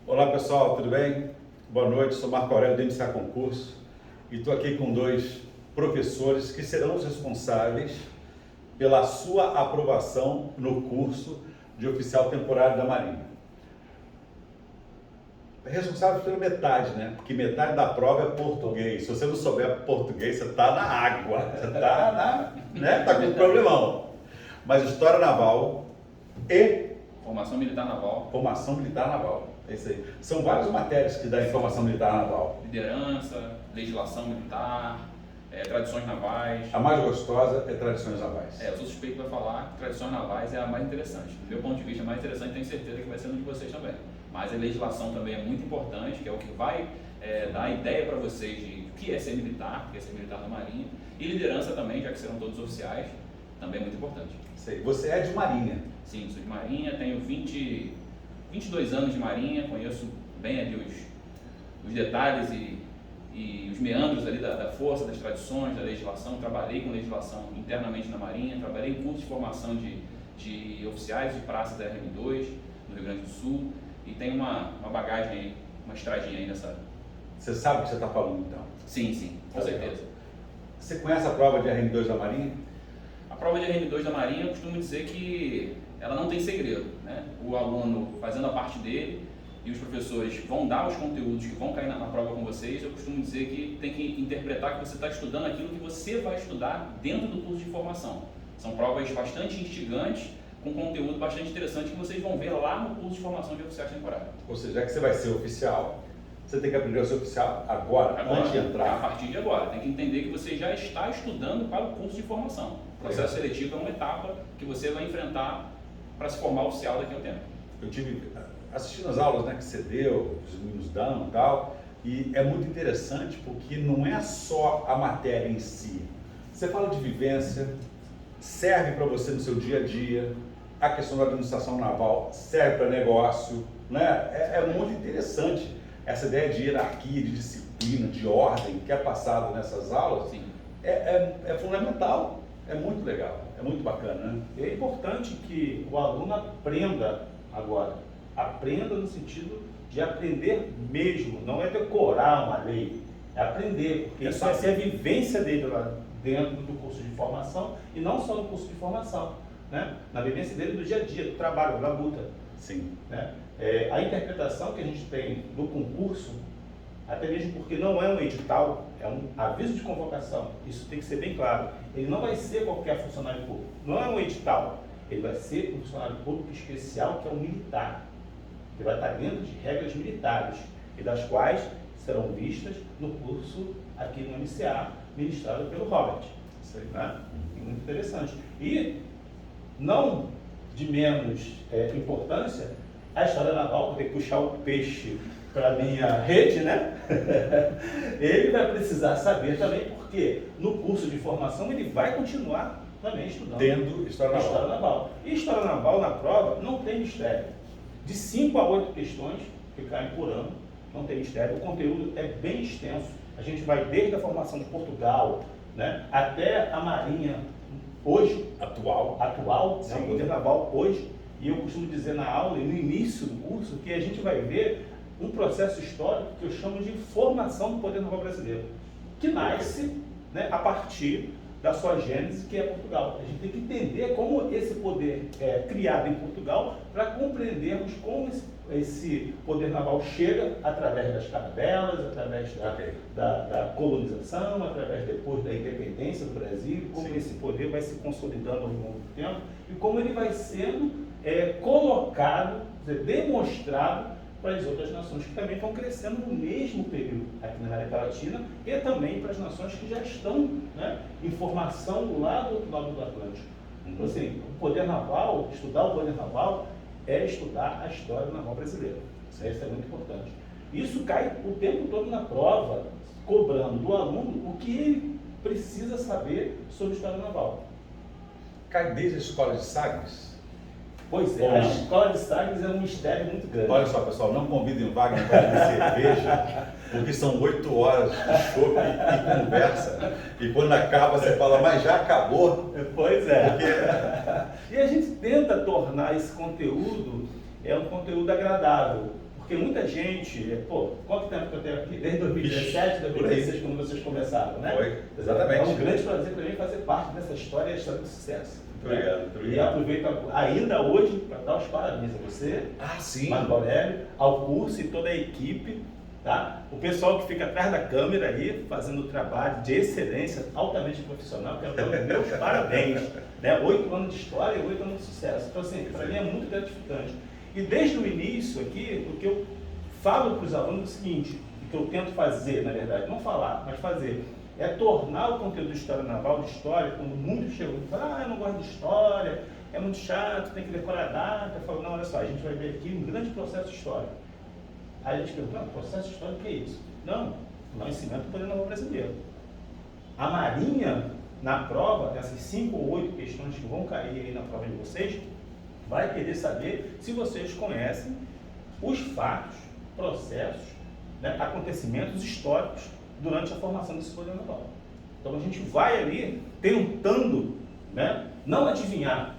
Olá pessoal, tudo bem? Boa noite, sou Marco Aurélio do MCA Concurso e estou aqui com dois professores que serão os responsáveis pela sua aprovação no curso de oficial temporário da Marinha. Responsável pela metade, né? Porque metade da prova é português. Se você não souber português, você está na água, você está tá com um problemão. Mas História Naval e Formação Militar Naval. Formação Militar Naval. É isso aí. São várias matérias que dá em Formação Militar Naval. Liderança, legislação militar, tradições navais. A mais gostosa é Tradições Navais. Eu sou suspeito para falar que tradições navais é a mais interessante. Do meu ponto de vista, a mais interessante, tenho certeza que vai ser no de vocês também. Mas a legislação também é muito importante, que é o que vai dar a ideia para vocês de o que é ser militar, o que é ser militar da Marinha. E liderança também, já que serão todos oficiais, também é muito importante. Sei. Você é de Marinha? Sim, sou de Marinha, tenho 22 anos de Marinha, conheço bem ali os detalhes e os meandros ali da força, das tradições, da legislação. Trabalhei com legislação internamente na Marinha, trabalhei em curso de formação de oficiais de praça da RM2 no Rio Grande do Sul e tenho uma bagagem aí, uma estradinha aí nessa. Você sabe o que você está falando então? Sim, com certeza. Você conhece a prova de RM2 da Marinha? A prova de RM2 da Marinha, eu costumo dizer que ela não tem segredo, né? O aluno fazendo a parte dele e os professores vão dar os conteúdos que vão cair na prova com vocês. Eu costumo dizer que tem que interpretar que você está estudando aquilo que você vai estudar dentro do curso de formação. São provas bastante instigantes, com conteúdo bastante interessante que vocês vão ver lá no curso de formação de oficiais temporários. Ou seja, já que você vai ser oficial, você tem que aprender a ser oficial agora, antes de entrar. A partir de agora, tem que entender que você já está estudando para o curso de formação. O processo seletivo é uma etapa que você vai enfrentar para se formar oficial daqui a um tempo. Eu tive assistindo as aulas, né, que você deu, os meninos dão e tal, e é muito interessante porque não é só a matéria em si. Você fala de vivência, serve para você no seu dia a dia, a questão da administração naval serve para negócio, né? É muito interessante essa ideia de hierarquia, de disciplina, de ordem que é passada nessas aulas. Sim. É fundamental, é muito legal, é muito bacana, né? É importante que o aluno aprenda agora. Aprenda no sentido de aprender mesmo, não é decorar uma lei, é aprender, porque isso vai ser a vivência dele lá dentro do curso de formação e não só no curso de formação, né? Na vivência dele do dia a dia, do trabalho, da luta. Sim. Né? A interpretação que a gente tem do concurso, até mesmo porque não é um edital, é um aviso de convocação, isso tem que ser bem claro. Ele não vai ser qualquer funcionário público, não é um edital, ele vai ser um funcionário público especial que é um militar, que vai estar dentro de regras militares e das quais serão vistas no curso aqui no MCA, ministrado pelo Robert. Isso aí. Né? Muito interessante. E não de menos importância, a história naval, vou ter que puxar o peixe para a minha rede, né? Ele vai precisar saber também, porque no curso de formação ele vai continuar também estudando. Tendo História Naval. E História Naval na prova não tem mistério. De 5 a 8 questões que caem por ano, não tem mistério. O conteúdo é bem extenso. A gente vai desde a formação de Portugal, né, até a Marinha hoje, atual, né, o poder naval hoje. E eu costumo dizer na aula e no início do curso que a gente vai ver um processo histórico que eu chamo de formação do poder naval brasileiro, que nasce, né, a partir da sua gênese, que é Portugal. A gente tem que entender como esse poder é criado em Portugal para compreendermos como esse poder naval chega através das caravelas, através da colonização, através depois da independência do Brasil, como esse poder vai se consolidando ao longo do tempo e como ele vai sendo colocado, demonstrado para as outras nações que também estão crescendo no mesmo período aqui na América Latina e também para as nações que já estão, né, em formação lá do outro lado do Atlântico. Então, assim, o poder naval, estudar o poder naval é estudar a história naval brasileira. Isso é muito importante. Isso cai o tempo todo na prova, cobrando do aluno o que ele precisa saber sobre história naval. Cai desde a escola de Sagres? Pois é, a escola de Sagres é um mistério muito grande. Olha só, pessoal, não convidem o Wagner para beber cerveja, porque são 8 horas de chopp e conversa, e quando acaba você fala, mas já acabou. Pois é. Porque... E a gente tenta tornar esse conteúdo um conteúdo agradável, Porque muita gente, quanto tempo que eu tenho aqui? Desde 2017, 2016, quando vocês começaram, né? Foi, exatamente. É um grande prazer para mim fazer parte dessa história e a história do sucesso. Muito obrigado, muito E obrigado. aproveito ainda hoje para dar os parabéns a você, Sim. Marco Aurélio, ao curso e toda a equipe, tá? O pessoal que fica atrás da câmera aí, fazendo um trabalho de excelência, altamente profissional, quero dar os meus parabéns. Né? 8 anos de história e 8 anos de sucesso. Então, assim, para mim é muito gratificante. E desde o início aqui, o que eu falo para os alunos é o seguinte, o que eu tento fazer, na verdade, não falar, mas fazer, é tornar o conteúdo de História Naval, de história, quando muitos chegam e falam, eu não gosto de história, é muito chato, tem que decorar a data. Eu falo, não, olha só, a gente vai ver aqui um grande processo histórico. Aí a gente pergunta, processo histórico, o que é isso? Não, conhecimento do poder naval brasileiro. A Marinha, na prova, dessas 5 ou 8 questões que vão cair aí na prova de vocês, vai querer saber se vocês conhecem os fatos, processos, né, acontecimentos históricos durante a formação desse poder naval. Então a gente vai ali tentando, né, não adivinhar.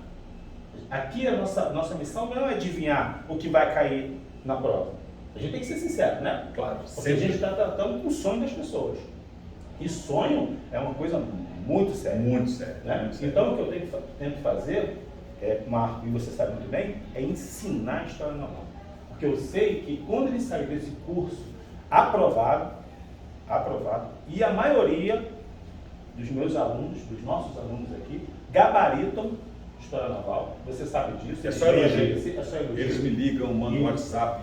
Aqui a nossa missão não é adivinhar o que vai cair na prova. A gente tem que ser sincero, né? Claro, porque a gente está tratando com o sonho das pessoas. E sonho é uma coisa muito séria. Muito sério. Né? Muito sério. Então o que eu tento fazer, Marco, e você sabe muito bem, é ensinar a história naval. Porque eu sei que quando ele sair desse curso aprovado, e a maioria dos meus alunos, dos nossos alunos aqui, gabaritam História Naval, você sabe disso. É só elogio. É só elogio. Eles me ligam, mandam um WhatsApp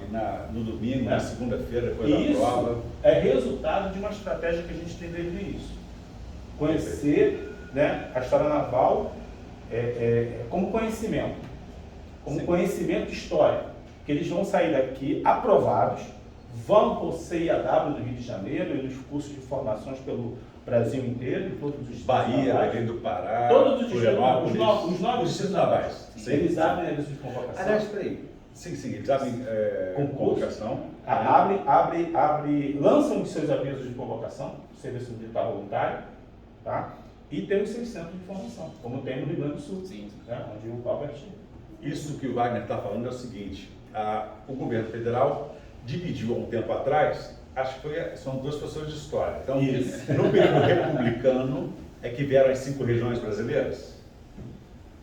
no domingo, na segunda-feira, depois da prova. É resultado de uma estratégia que a gente tem desde o início. Conhecer, né, a História Naval como conhecimento, como Sim. conhecimento histórico, que eles vão sair daqui aprovados, vão para o CIAW no Rio de Janeiro e nos cursos de formações pelo Brasil inteiro, em todos os Bahia, navais. Belém do Pará, Todos os distritos, Florianópolis, os 9 distritos navais. Sim. Eles abrem a lista de convocação. Aliás, peraí. Sim, eles abrem convocação. Lançam os seus avisos de convocação, Serviço Militar Voluntário, tá? E tem os seus centros de formação, como tem no Rio Grande do Sul, Sim. né? Onde o Albert. Isso que o Wagner está falando é o seguinte, o governo federal dividiu há um tempo atrás, acho que são 2 professores de história. Então, Isso. no período republicano é que vieram as 5 regiões brasileiras?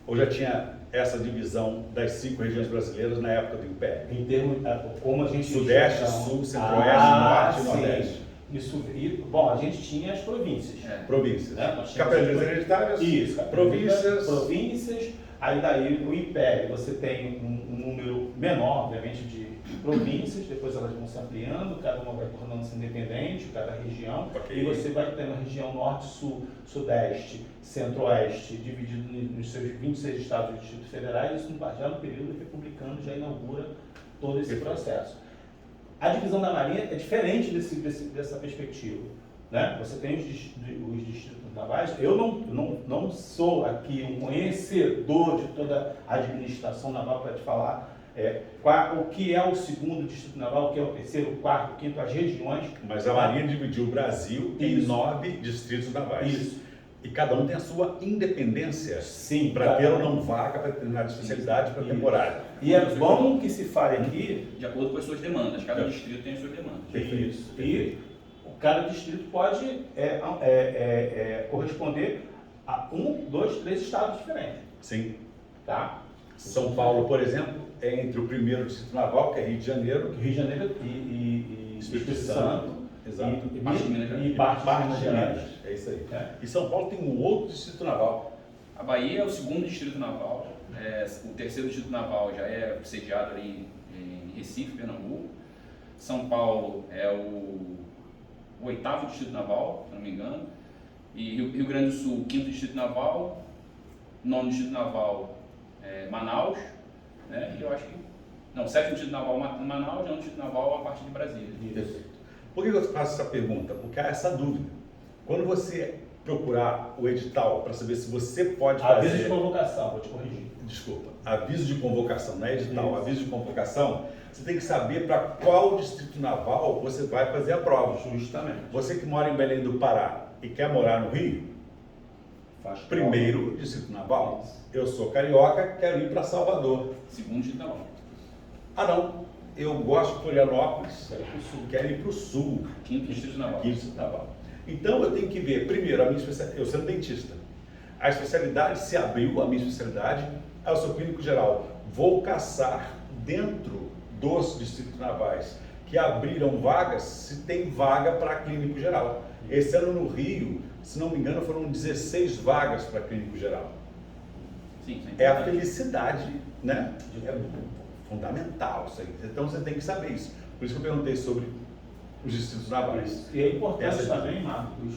Ou já tinha essa divisão das 5 regiões brasileiras na época do Império? Em termos, como a gente... Sudeste, Sul, Centro-Oeste, Norte e sim. Nordeste. Isso, bom, a gente tinha as províncias. Províncias. Né? Nós tínhamos Capitanias hereditárias, Isso, províncias. Aí daí o Império, você tem um número menor, obviamente, de províncias, depois elas vão se ampliando, cada uma vai tornando-se independente, cada região, Ok. e você vai tendo a região norte, sul, sudeste, centro-oeste, dividido nos seus 26 estados e distritos federais, isso já no período republicano já inaugura todo esse processo. A divisão da Marinha é diferente dessa perspectiva. Né? Você tem os distritos navais. Eu não sou aqui um conhecedor de toda a administração naval para te falar o que é o 2º distrito naval, o que é o 3º, o 4º, o 5º, as regiões. Mas a Marinha dividiu o Brasil em Isso. 9 distritos navais. Isso. E cada um tem a sua independência. Sim, para ter ou não vaga para determinada especialidade para temporada. E é bom que se fale aqui. De acordo com as suas demandas, cada distrito tem as suas demandas. Isso. E cada distrito pode corresponder a 1, 2, 3 estados diferentes. Sim. Tá? São Paulo, por exemplo, é entre o 1º distrito naval, que é Rio de Janeiro, Rio de Janeiro e Espírito Santo. Exato. E Parte de Minas Gerais. e parte de Minas Gerais. É isso aí. É. E São Paulo tem um outro distrito naval. A Bahia é o 2º distrito naval, o 3º distrito naval já é sediado ali em Recife, Pernambuco. São Paulo é o 8º distrito naval, se não me engano. E Rio Grande do Sul, 5º distrito naval. 9º distrito naval, Manaus. Né? E eu acho que... Não, 7º distrito naval Manaus e 9º distrito naval a partir de Brasília. Perfeito. Por que eu faço essa pergunta? Porque há essa dúvida. Quando você procurar o edital para saber se você pode fazer... Aviso de convocação, vou te corrigir. Desculpa, aviso de convocação, não é edital, Isso. aviso de convocação, você tem que saber para qual distrito naval você vai fazer a prova. Justamente. Você que mora em Belém do Pará e quer morar no Rio, Faz primeiro distrito naval. Eu sou carioca, quero ir para Salvador. 2º distrito naval. Ah não, eu gosto de Florianópolis, Quero ir pro sul. quero ir para o sul. Quinto Distrito Naval. Quinto Distrito Naval. Então eu tenho que ver, primeiro, a minha especialidade, eu sendo dentista, a especialidade se abriu, a minha especialidade, eu sou clínico geral. Vou caçar dentro dos distritos navais que abriram vagas, se tem vaga para clínico geral. Esse ano no Rio, se não me engano, foram 16 vagas para clínico geral. Sim, É a felicidade, né? É fundamental isso aí. Então você tem que saber isso. Por isso que eu perguntei sobre os distritos navais. E é importante Essa também, Marcos,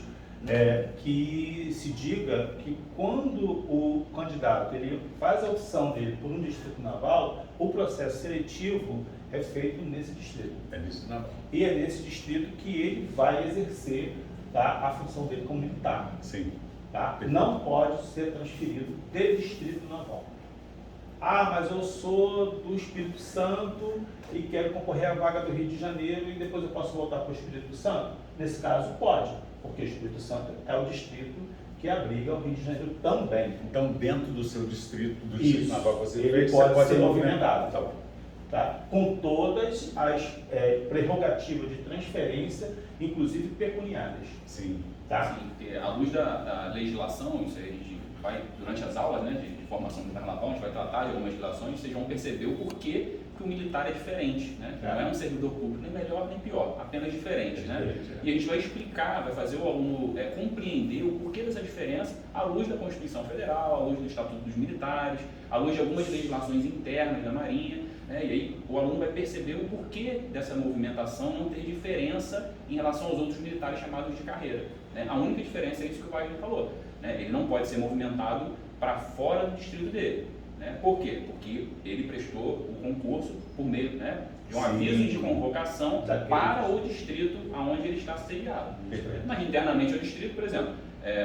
que se diga que quando o candidato ele faz a opção dele por um distrito naval, o processo seletivo é feito nesse distrito. É distrito naval. E é nesse distrito que ele vai exercer, tá, a função dele como militar. Sim. Tá? Não pode ser transferido de distrito naval. Ah, mas eu sou do Espírito Santo e quero concorrer à vaga do Rio de Janeiro e depois eu posso voltar para o Espírito Santo? Nesse caso, pode, porque o Espírito Santo é o distrito que abriga o Rio de Janeiro também. Então, dentro do seu distrito, do distrito Isso, naval que você ele fez, pode você pode ser movimentar. movimentado. Tá bom. Tá? Com todas as prerrogativas de transferência, inclusive pecuniárias. Sim. Tá? Sim, porque à luz da legislação, isso aí a gente vai, durante as aulas, né, de formação militar naval, a gente vai tratar de algumas legislações, vocês vão perceber o porquê que o militar é diferente, né? Não é um servidor público nem melhor nem pior, apenas diferente, né? E a gente vai explicar, vai fazer o aluno compreender o porquê dessa diferença à luz da Constituição Federal, à luz do Estatuto dos Militares, à luz de algumas legislações internas da Marinha, né? E aí o aluno vai perceber o porquê dessa movimentação não ter diferença em relação aos outros militares chamados de carreira, né? A única diferença é isso que o Wagner falou, né? Ele não pode ser movimentado para fora do distrito dele. Né? Por quê? Porque ele prestou o concurso por meio, né, de um aviso de convocação para o distrito onde ele está sediado. Mas internamente ao distrito, por exemplo,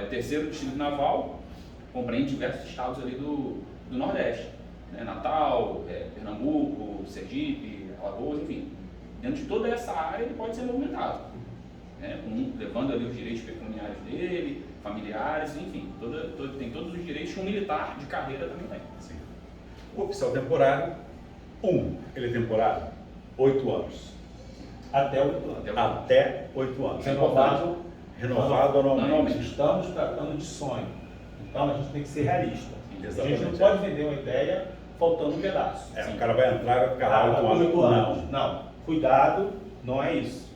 o terceiro distrito naval compreende diversos estados ali do Nordeste, né? Natal, Pernambuco, Sergipe, Alagoas, enfim. Dentro de toda essa área ele pode ser movimentado, né? Levando ali os direitos pecuniários dele, familiares, enfim, tem todos os direitos que um militar de carreira também tem. Sim. O oficial temporário, ele é temporário, 8 anos. Até 8 anos. Até 8 anos. Renovado anualmente. Estamos tratando de sonho. Então a gente tem que ser realista. Exatamente. A gente não pode vender uma ideia faltando um pedaço. O cara vai entrar e vai ficar lá 8 anos. Não. Cuidado, não é isso.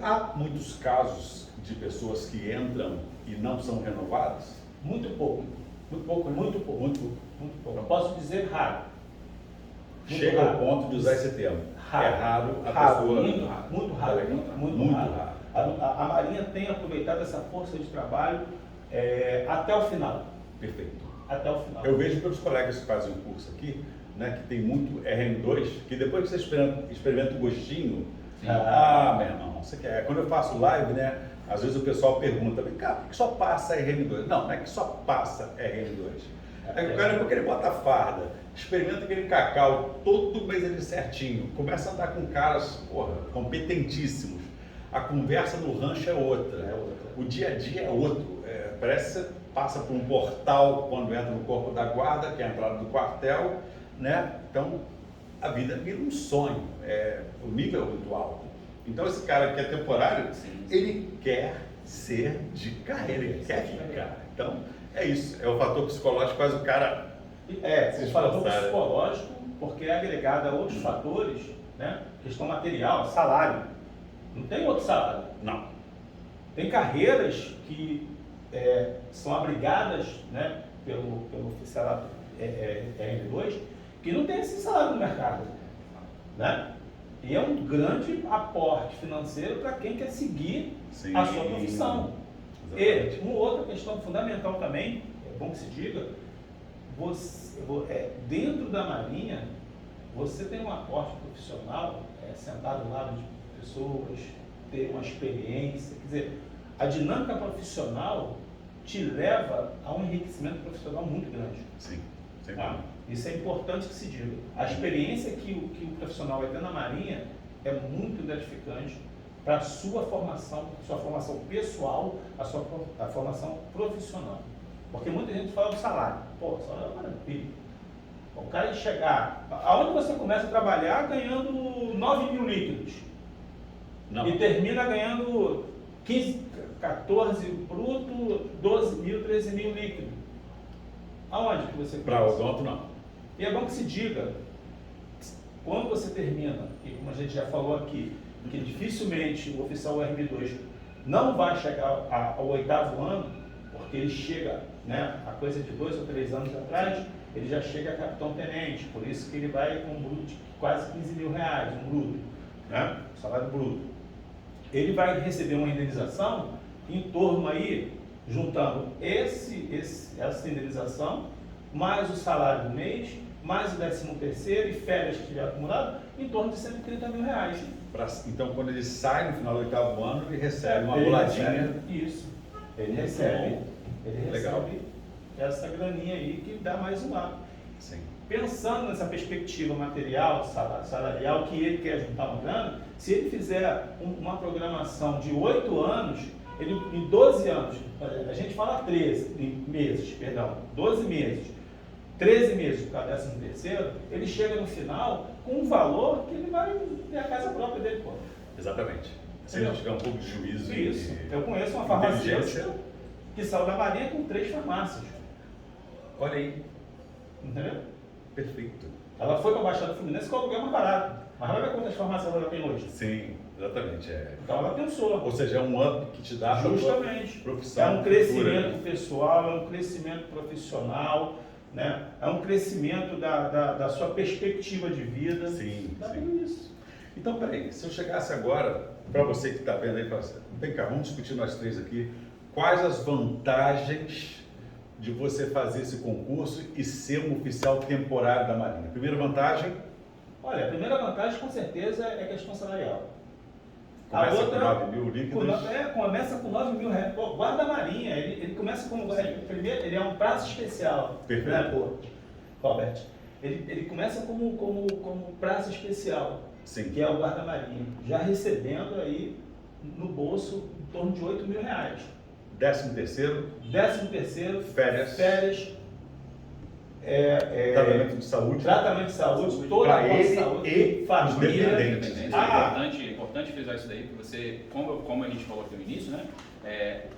Há muitos casos de pessoas que entram e não são renovadas? Muito pouco. Muito pouco, né? Muito pouco. Muito pouco. Muito pouco. Eu posso dizer raro. Muito Chega raro. ao ponto de usar esse termo. Raro. É raro a Raro, pessoa... muito raro. Muito raro. Muito raro. A Marinha tem aproveitado essa força de trabalho até o final. Perfeito. Até o final. Eu vejo pelos colegas que fazem o curso aqui, né, que tem muito RM2, que depois que você experimenta o gostinho, meu irmão, você quer. Quando eu faço live, né, às vezes o pessoal pergunta, cara, por que só passa RM2? Não é que só passa RM2. O cara, porque ele bota a farda, experimenta aquele cacau, todo mês ele certinho, começa a andar com caras, competentíssimos. A conversa no rancho é outra, o dia a dia é outro. Parece que você passa por um portal quando entra no corpo da guarda, que é a entrada do quartel, né? Então, a vida vira um sonho, o nível é muito alto. Então, esse cara que é temporário, ele quer ser de carreira, ele quer ficar. Então, é isso, é o fator psicológico que faz o cara se o fator esforçar. psicológico, porque é agregado a outros fatores, né? Questão material, salário. Não tem outro salário. Não. Tem carreiras que são abrigadas, né, pelo oficialato R2, que não tem esse salário no mercado, né? E é um grande aporte financeiro para quem quer seguir a sua profissão. Exatamente. E uma outra questão fundamental também, é bom que se diga, dentro da Marinha, você tem um aporte profissional, sentar do lado de pessoas, ter uma experiência, quer dizer, a dinâmica profissional te leva a um enriquecimento profissional muito grande. Sim, sem Tá? dúvida. Isso é importante que se diga. A experiência que o profissional vai ter na Marinha é muito gratificante para a sua formação pessoal, a formação profissional. Porque muita gente fala do salário. Pô, o salário é maravilha. O cara chegar, aonde você começa a trabalhar ganhando 9 mil líquidos Não. e termina ganhando 15, 14 bruto, 12 mil, 13 mil líquido. Aonde que você Para começa? odonto, não. E é bom que se diga, quando você termina, e como a gente já falou aqui, que dificilmente o oficial RM2 não vai chegar ao 8º ano, porque ele chega, né, a coisa de 2 ou 3 anos atrás, ele já chega a capitão-tenente, por isso que ele vai com um bruto de quase 15 mil reais, um bruto, né, salário bruto. Ele vai receber uma indenização em torno aí, juntando essa indenização, mais o salário do mês, mais o 13º e férias que tiver acumulado, em torno de 130 mil reais. Então, quando ele sai no final do 8º ano, ele recebe uma Ele boladinha. recebe isso. Ele Muito recebe. bom. Ele Legal. recebe essa graninha aí que dá mais um ano. Sim. Pensando nessa perspectiva material, salarial, que ele quer juntar uma grana, se ele fizer uma programação de 8 anos, ele, em 12 anos, a gente fala 13 meses, perdão, 12 meses, 13 meses para 13º, ele chega no final com um valor que ele vai ter a casa própria dele. Pô. Exatamente. Se ele tiver um pouco de juízo Isso. e Eu conheço uma farmacêutica inteligência. que saiu da Marinha com 3 farmácias. Olha aí, Entendeu? perfeito. Ela foi para a Baixada Fluminense com o aluguel mais barato. Mas olha quantas farmácias ela tem hoje. Sim, exatamente. Então ela pensou. Ou seja, é um up que te dá Justamente. a profissão. É um crescimento futura. pessoal, é um crescimento profissional, né? É um crescimento da sua perspectiva de vida. Sim, Dá sim. tudo isso. Então, peraí, se eu chegasse agora, para você que está vendo aí, fala assim, vem cá, vamos discutir nós três aqui, quais as vantagens de você fazer esse concurso e ser um oficial temporário da Marinha? Primeira vantagem, Olha, a primeira vantagem com certeza é a questão salarial. começa A outra, com 9 mil líquidos. começa com 9 mil reais. Pô, guarda-marinha, ele começa como. Primeiro, ele é um prazo especial. Perfeito. Né, pô, Robert? Ele começa como prazo especial, Sim. que é o guarda-marinha, já recebendo aí no bolso em torno de 8 mil reais. 13º, 13º, férias, tratamento de saúde. tratamento de saúde, toda Pra a ele saúde, e família. os dependentes. É importante frisar isso daí, porque você, como a gente falou aqui no início, né?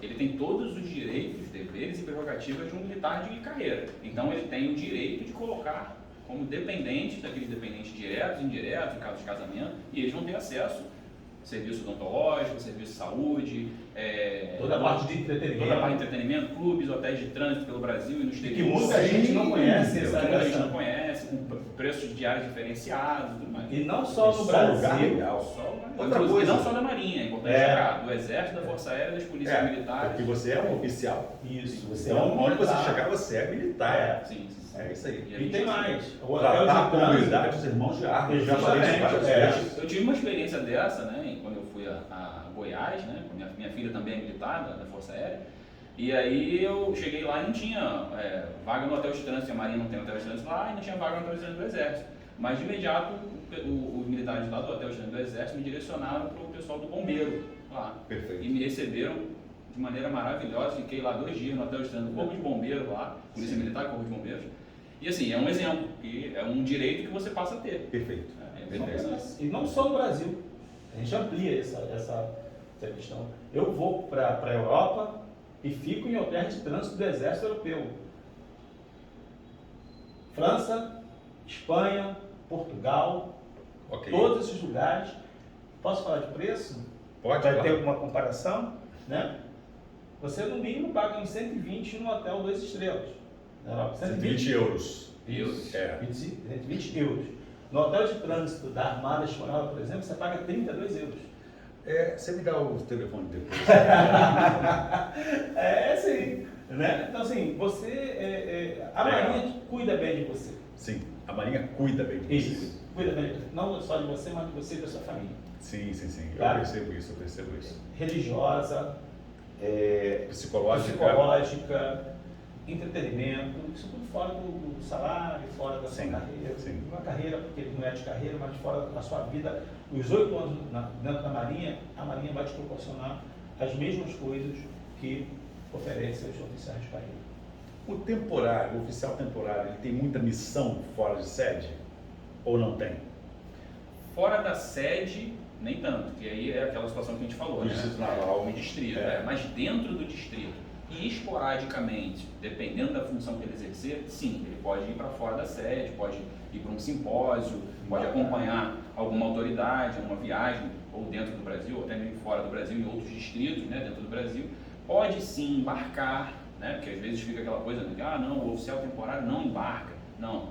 Ele tem todos os direitos, deveres e prerrogativas de um militar de carreira. Então ele tem o direito de colocar como dependentes, daqueles dependentes diretos, indiretos, em caso de casamento, e eles vão ter acesso a serviço odontológico, serviço de saúde, Toda a parte de entretenimento. toda a parte de entretenimento, clubes, hotéis de trânsito pelo Brasil e no exterior. Que muita gente não conhece Que essa muita gente essa- não conhece, com preços de diários diferenciados e tudo mais. E não só no Só Brasil. lugar legal. Outra Inclusive, coisa. não só da Marinha, é importante É. chegar, do Exército, da Força Aérea, das Polícias Militares. porque você é um oficial. Isso, você Então, é um onde você militar. chegar, você é militar. Sim, sim. É isso aí. a E gente- tem mais. O hotel Tratar a de trânsito. comunidade dos irmãos de armas. Eu já falei isso várias Justamente, vezes. Eu tive uma experiência dessa, né, quando eu fui a Goiás, né, minha filha também é militar da Força Aérea, e aí eu cheguei lá e não tinha vaga no hotel de trânsito, a Marinha não tem hotel de trânsito lá, e não tinha vaga no hotel de trânsito do Exército. Mas de imediato, os militares lá do hotel de trânsito do Exército me direcionaram para o pessoal do bombeiro lá. Perfeito. E me receberam de maneira maravilhosa, fiquei lá 2 dias no hotel de trânsito do Corpo de Bombeiro lá, Polícia Militar, Corpo de Bombeiros. E assim, é um exemplo, que é um direito que você passa a ter. Perfeito. É bem interessante. E não só no Brasil. A gente amplia essa questão. Eu vou para a Europa e fico em hotéis de trânsito do Exército Europeu. França, Espanha, Portugal, Ok. todos esses lugares. Posso falar de preço? Pode, Vai claro. ter alguma comparação? Né? Você no mínimo paga uns 120 no hotel 2 estrelas. Na Europa. 120 euros. Euros. É. 120 euros. No hotel de trânsito da Armada Espanhola, por exemplo, você paga 32 euros. Você me dá o telefone depois. Sim. Né? Então, assim, a Marinha cuida bem de você. Sim, a Marinha cuida bem de você. Isso. Cuida bem de você. Não só de você, mas de você e da sua família. Sim. Eu Tá. percebo isso. Religiosa, Psicológica. entretenimento, isso tudo fora do salário, fora da sua Sim, carreira. sim. Uma carreira, porque não é de carreira, mas fora da sua vida. Os 8 anos dentro da Marinha, a Marinha vai te proporcionar as mesmas coisas que oferece aos oficiais de carreira. O temporário, o oficial temporário, ele tem muita missão fora de sede? Ou não tem? Fora da sede, nem tanto, que aí é aquela situação que a gente falou, O né? distrito naval. O distrito, É. mas dentro do distrito e esporadicamente, dependendo da função que ele exercer, sim, ele pode ir para fora da sede, pode ir para um simpósio, pode acompanhar alguma autoridade, uma viagem, ou dentro do Brasil, ou até mesmo fora do Brasil, em outros distritos, né, dentro do Brasil, pode sim embarcar, né, porque às vezes fica aquela coisa, né, que, não, o oficial temporário não embarca. Não,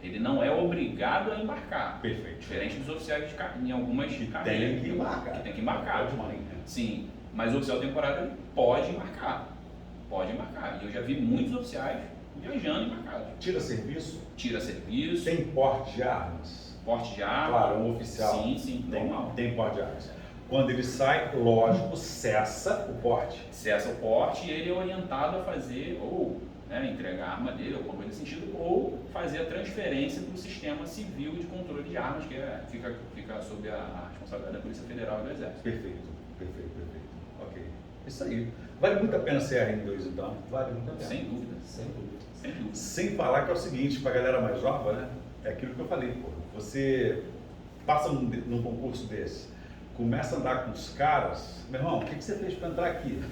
ele não é obrigado a embarcar. Perfeito. Diferente dos oficiais em algumas carreiras. Tem que embarcar. Que tem que embarcar. Pode mais, né? Sim, mas o oficial temporário ele pode embarcar. Pode embarcar. E eu já vi muitos oficiais viajando embarcados. Tira serviço? Tira serviço, Tem porte de armas? porte de arma. Claro, um oficial. Sim, normal. Tem porte de armas. Quando ele sai, lógico, cessa o porte. Cessa o porte e ele é orientado a fazer ou entregar a arma dele, ou alguma coisa nesse sentido, ou fazer a transferência para o sistema civil de controle de armas, que fica sob a responsabilidade da Polícia Federal e do Exército. Perfeito. Ok. Isso aí. Vale muito a pena ser RN2, então? Vale muito a pena. Sem dúvida. Sem dúvida. Sem falar que é o seguinte, para a galera mais nova, né? É aquilo que eu falei, pô. Você passa num concurso desse, começa a andar com os caras, meu irmão, o que você fez para entrar aqui?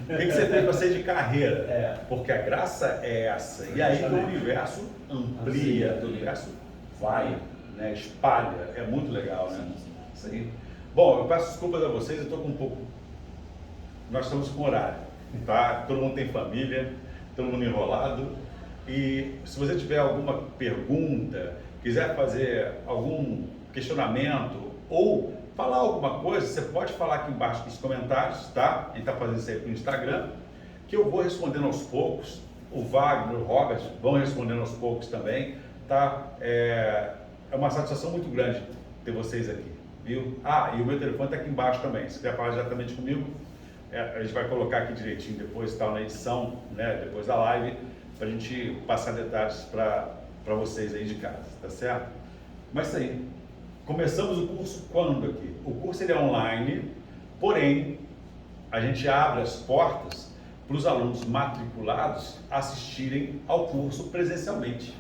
O que você fez para ser de carreira? Porque a graça é essa. E aí o universo amplia, o universo vai, né? Espalha. É muito legal, né? Sim. Isso aí. Bom, eu peço desculpas a vocês, eu estou com um pouco... Nós estamos com horário, tá? Todo mundo tem família, todo mundo enrolado. E se você tiver alguma pergunta, quiser fazer algum questionamento ou falar alguma coisa, você pode falar aqui embaixo nos comentários, tá? A gente está fazendo isso aí pelo Instagram, que eu vou respondendo aos poucos. O Wagner, o Robert vão respondendo aos poucos também, tá? É uma satisfação muito grande ter vocês aqui, viu? E o meu telefone está aqui embaixo também. Se quiser falar diretamente comigo, a gente vai colocar aqui direitinho depois, tal, na edição, né? Depois da live, para a gente passar detalhes para vocês aí de casa, tá certo? Mas isso aí. Começamos o curso quando aqui? O curso ele é online, porém, a gente abre as portas para os alunos matriculados assistirem ao curso presencialmente,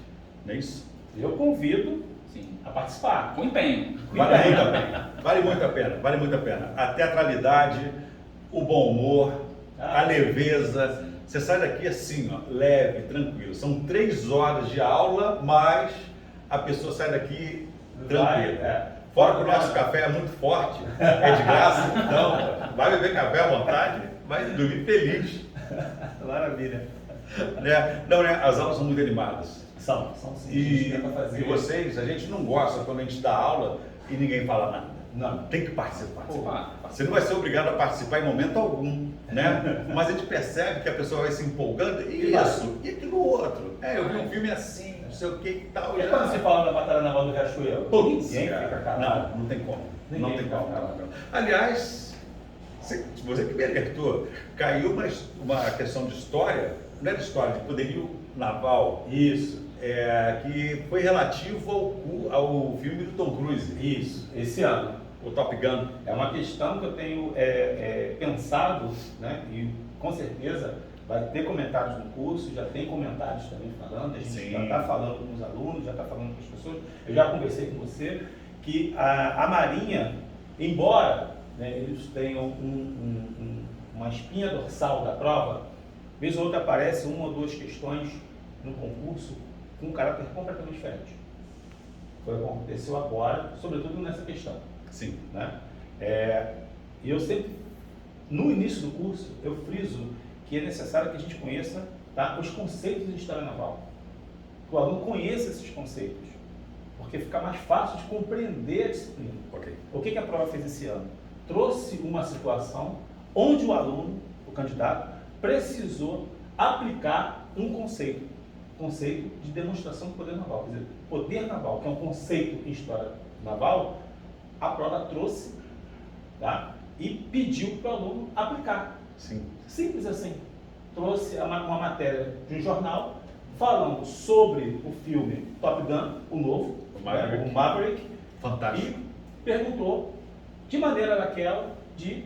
não é isso? Eu convido Sim. a participar. Com empenho. Vale muito a pena, vale muito a pena. A teatralidade, o bom humor, a leveza. Você sai daqui assim, ó, leve, tranquilo. São 3 horas de aula, mas a pessoa sai daqui tranquila. Fora que o nosso café é muito forte, é de graça, então vai beber café à vontade, vai dormir feliz. Maravilha. Né? Não, né? As aulas são muito animadas. São sim. E vocês, a gente não gosta quando a gente dá aula e ninguém fala nada. Não. Tem que participar. Opa. Você não vai ser obrigado a participar em momento algum, né? Mas a gente percebe que a pessoa vai se empolgando, e isso, e aquilo outro. Eu vi um filme assim, não sei o que e tal. E quando se fala da Batalha Naval do Riachuelo? Ninguém fica calado. Não tem como. Ninguém Não tem fica como. calado. Aliás, você que me alertou, caiu uma questão de história, não é de história, de poderio naval. Isso. Que foi relativo ao filme do Tom Cruise. Isso. Esse ano. O Top Gun. É uma questão que eu tenho pensado, né? E com certeza vai ter comentários no curso, já tem comentários também falando, a gente já está falando com os alunos, já está falando com as pessoas. Eu já conversei com você que a Marinha, embora, né, eles tenham uma espinha dorsal da prova, vez ou outra aparece 1 ou 2 questões no concurso com um caráter completamente diferente. Foi o que aconteceu agora, sobretudo nessa questão. Sim. Né? E eu sempre, no início do curso, eu friso que é necessário que a gente conheça, tá, os conceitos de história naval. Que o aluno conheça esses conceitos, porque fica mais fácil de compreender a disciplina. Ok. O que a prova fez esse ano? Trouxe uma situação onde o aluno, o candidato, precisou aplicar um conceito de demonstração de poder naval. Quer dizer, poder naval, que é um conceito em história naval, a prova trouxe, tá, e pediu para o aluno aplicar. Sim. Simples assim. Trouxe uma matéria de um jornal falando sobre o filme Top Gun, o novo, o Maverick, Fantástico. e perguntou que maneira era aquela de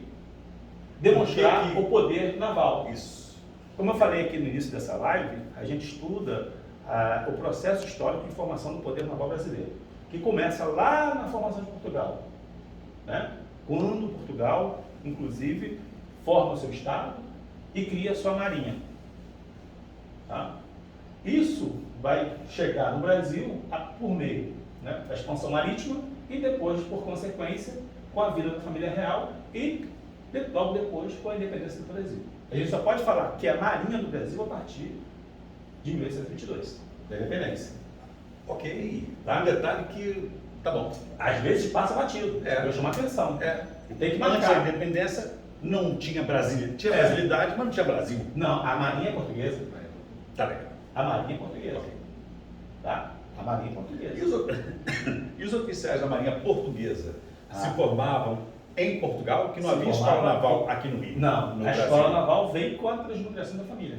demonstrar o poder naval. Isso. Como eu falei aqui no início dessa live, a gente estuda o processo histórico de formação do poder naval brasileiro, que começa lá na formação de Portugal, né? Quando Portugal, inclusive, forma o seu Estado e cria a sua marinha. Tá? Isso vai chegar no Brasil por meio, né, da expansão marítima e depois, por consequência, com a vida da família real e logo depois com a independência do Brasil. A gente só pode falar que é a marinha do Brasil a partir de 1822, da independência. Ok. Tá? Um detalhe que, tá bom. Às vezes passa batido, eu chamo a atenção. E tem que Antes da marcar. independência não tinha Brasília. Tinha É. brasilidade, mas não tinha Brasil. Não, a marinha é portuguesa. Tá legal. A marinha é portuguesa. Tá? A marinha é portuguesa. E os oficiais da Marinha Portuguesa se formavam em Portugal, que não Se havia escola formavam naval aqui no Rio? Não, no a Brasil. escola naval veio com a transmigração da família.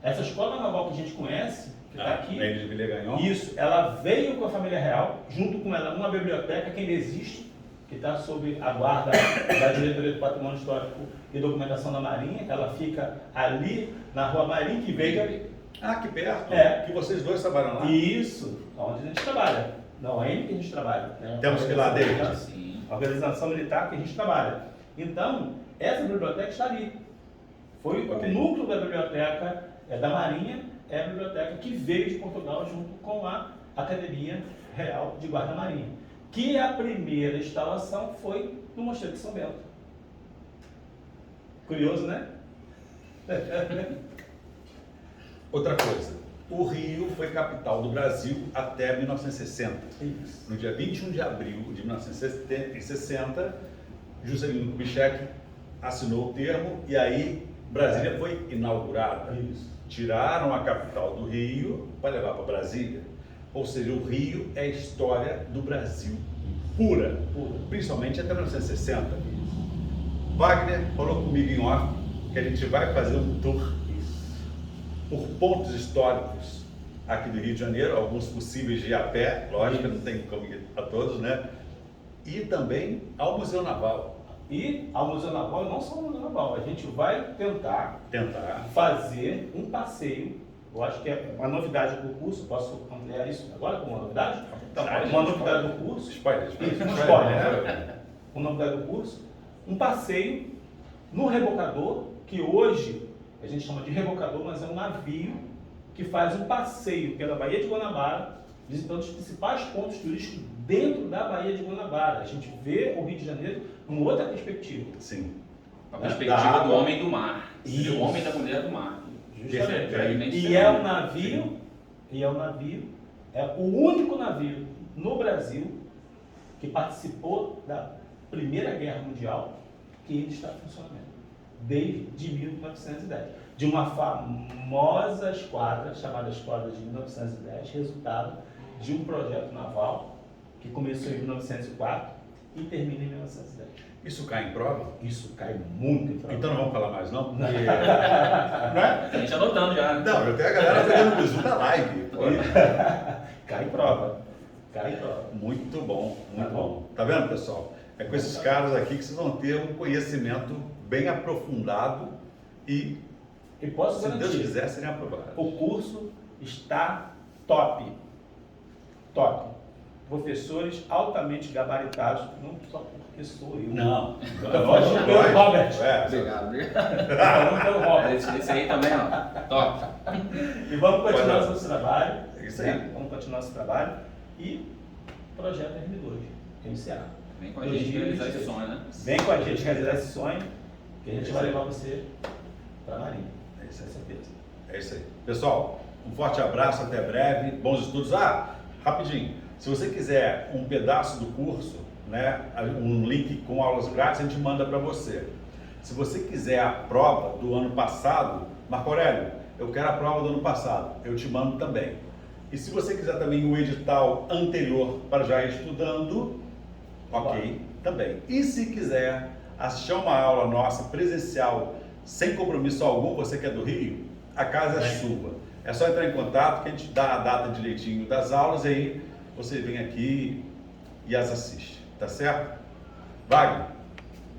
Essa escola naval que a gente conhece, que está aqui, Na Ilha de Villegagnon? isso, ela veio com a família real, junto com ela uma biblioteca que ainda existe, que está sob a guarda da Diretoria do Patrimônio Histórico e Documentação da Marinha, que ela fica ali na Rua Marinho que Veiga. Aqui perto, É. que vocês dois trabalham lá. Isso, onde a gente trabalha. Na OM que a gente trabalha. Né? Temos que ir lá dentro. Sim. A organização militar que a gente trabalha. Então, essa biblioteca está ali. Foi Ok. o núcleo da biblioteca da Marinha, é a biblioteca que veio de Portugal junto com a Academia Real de Guarda Marinha. Que a primeira instalação foi no Mosteiro de São Bento. Curioso, né? Outra coisa, o Rio foi capital do Brasil até 1960. Isso. No dia 21 de abril de 1960, Juscelino Kubitschek assinou o termo e aí Brasília foi inaugurada. Isso. Tiraram a capital do Rio para levar para Brasília. Ou seja, o Rio é a história do Brasil pura, principalmente até 1960. Wagner falou comigo em off que a gente vai fazer um tour por pontos históricos aqui do Rio de Janeiro, alguns possíveis de ir a pé, lógico, não tem como ir a todos, né? E também ao Museu Naval. E ao Museu Naval, não só ao Museu Naval, a gente vai tentar fazer um passeio. Eu acho que é uma novidade do curso. Posso ampliar isso agora como uma novidade? Então, uma novidade do curso. Spoiler. Isso, um spoiler, né? Uma novidade do curso. Um passeio no rebocador, que hoje a gente chama de rebocador, mas é um navio que faz um passeio pela Baía de Guanabara, visitando os principais pontos turísticos dentro da Baía de Guanabara. A gente vê o Rio de Janeiro numa outra perspectiva. Sim. A perspectiva do homem do mar. Isso. O homem da mulher do mar. Justamente. E é um navio, é o único navio no Brasil que participou da Primeira Guerra Mundial que ainda está funcionando, desde 1910. De uma famosa esquadra, chamada Esquadra de 1910, resultado de um projeto naval que começou em 1904 e termina em 1910. Isso cai em prova? Isso cai muito em prova. Então não vamos falar mais não? Porque... A gente anotando já. né? Não, já tem a galera fazendo o bisu da live. Pô. Cai em prova. Cai em prova. Muito bom, muito Tá bom. bom. Tá vendo, pessoal? É com esses caras aqui que vocês vão ter um conhecimento bem aprofundado e, E posso se Deus garantir, quiser, serem aprovados. o curso está top. Top. Professores altamente gabaritados, não só porque sou eu. Não. Estou falando pelo Robert. Obrigado, obrigado. Estou falando pelo Robert. Esse aí também, ó. Top. E vamos continuar Pode dar. nosso trabalho. É isso aí. Né? Vamos continuar nosso trabalho. E projeto RN2, MCA. Vem com a gente realizar esse sonho, né? Vem com a gente realizar esse sonho, que a gente vai levar você para a Marinha. É isso Com aí. certeza. É isso aí. Pessoal, um forte abraço, até breve, bons estudos. Rapidinho, se você quiser um pedaço do curso, né, um link com aulas grátis, a gente manda para você. Se você quiser a prova do ano passado, Marco Aurélio, eu quero a prova do ano passado, eu te mando também. E se você quiser também o edital anterior para já ir estudando, ok, também. E se quiser assistir a uma aula nossa presencial, sem compromisso algum, você que é do Rio, a casa é sua. É só entrar em contato que a gente dá a data direitinho das aulas e aí você vem aqui e as assiste, tá certo? Wagner,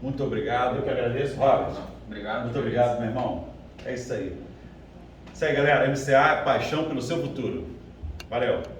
muito obrigado. Eu que agradeço, Robert, Obrigado. muito obrigado, meu irmão. É isso aí. Isso aí, galera. MCA é paixão pelo seu futuro. Valeu!